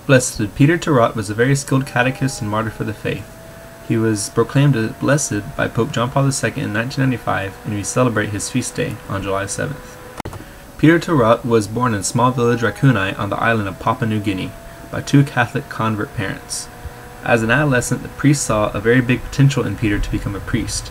Blessed Peter Tarot was a very skilled catechist and martyr for the faith. He was proclaimed blessed by Pope John Paul II in 1995, and we celebrate his feast day on July 7th. Peter Tarot was born in small village Rakunai on the island of Papua New Guinea by two Catholic convert parents. As an adolescent, the priest saw a very big potential in Peter to become a priest.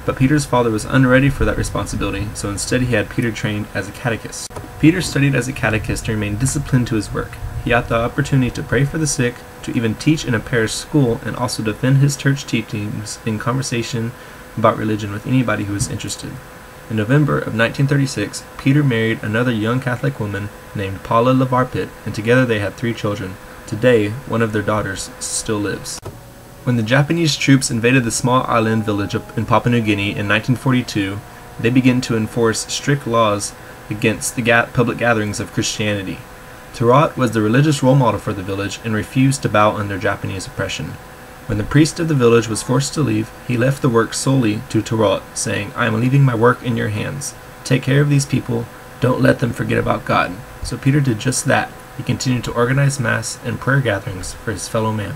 But Peter's father was unready for that responsibility, so instead he had Peter trained as a catechist. Peter studied as a catechist and remained disciplined to his work. He had the opportunity to pray for the sick, to even teach in a parish school, and also defend his church teachings in conversation about religion with anybody who was interested. In November of 1936, Peter married another young Catholic woman named Paula Lavarpit, and together they had 3 children. Today, one of their daughters still lives. When the Japanese troops invaded the small island village in Papua New Guinea in 1942, they began to enforce strict laws against the public gatherings of Christianity. Tarot was the religious role model for the village and refused to bow under Japanese oppression. When the priest of the village was forced to leave, he left the work solely to Tarot, saying, "I am leaving my work in your hands. Take care of these people. Don't let them forget about God." So Peter did just that. He continued to organize mass and prayer gatherings for his fellow man.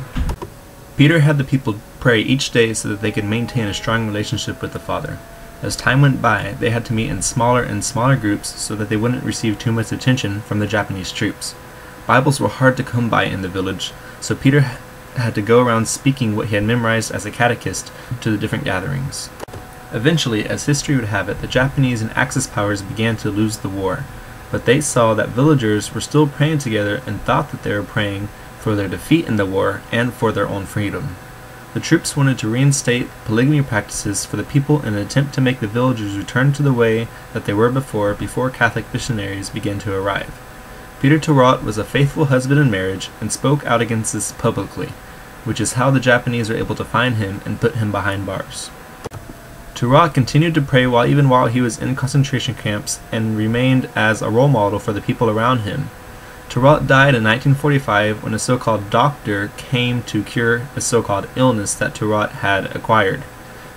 Peter had the people pray each day so that they could maintain a strong relationship with the Father. As time went by, they had to meet in smaller and smaller groups so that they wouldn't receive too much attention from the Japanese troops. Bibles were hard to come by in the village, so Peter had to go around speaking what he had memorized as a catechist to the different gatherings. Eventually, as history would have it, the Japanese and Axis powers began to lose the war, but they saw that villagers were still praying together and thought that they were praying for their defeat in the war and for their own freedom. The troops wanted to reinstate polygamy practices for the people in an attempt to make the villagers return to the way that they were before Catholic missionaries began to arrive. Peter Tarot was a faithful husband in marriage and spoke out against this publicly, which is how the Japanese were able to find him and put him behind bars. Tarot continued to pray even while he was in concentration camps and remained as a role model for the people around him. Tarot died in 1945 when a so-called doctor came to cure a so-called illness that Tarot had acquired.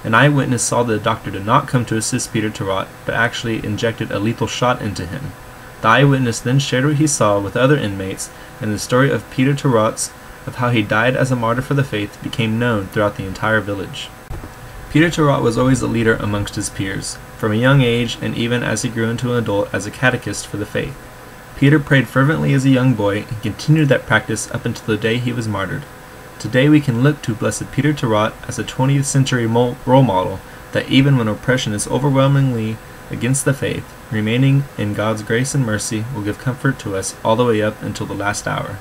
An eyewitness saw that the doctor did not come to assist Peter Tarot, but actually injected a lethal shot into him. The eyewitness then shared what he saw with other inmates, and the story of Peter Tarot, of how he died as a martyr for the faith, became known throughout the entire village. Peter Tarot was always a leader amongst his peers, from a young age and even as he grew into an adult as a catechist for the faith. Peter prayed fervently as a young boy and continued that practice up until the day he was martyred. Today we can look to Blessed Peter Tarot as a 20th century role model that even when oppression is overwhelmingly against the faith, remaining in God's grace and mercy will give comfort to us all the way up until the last hour.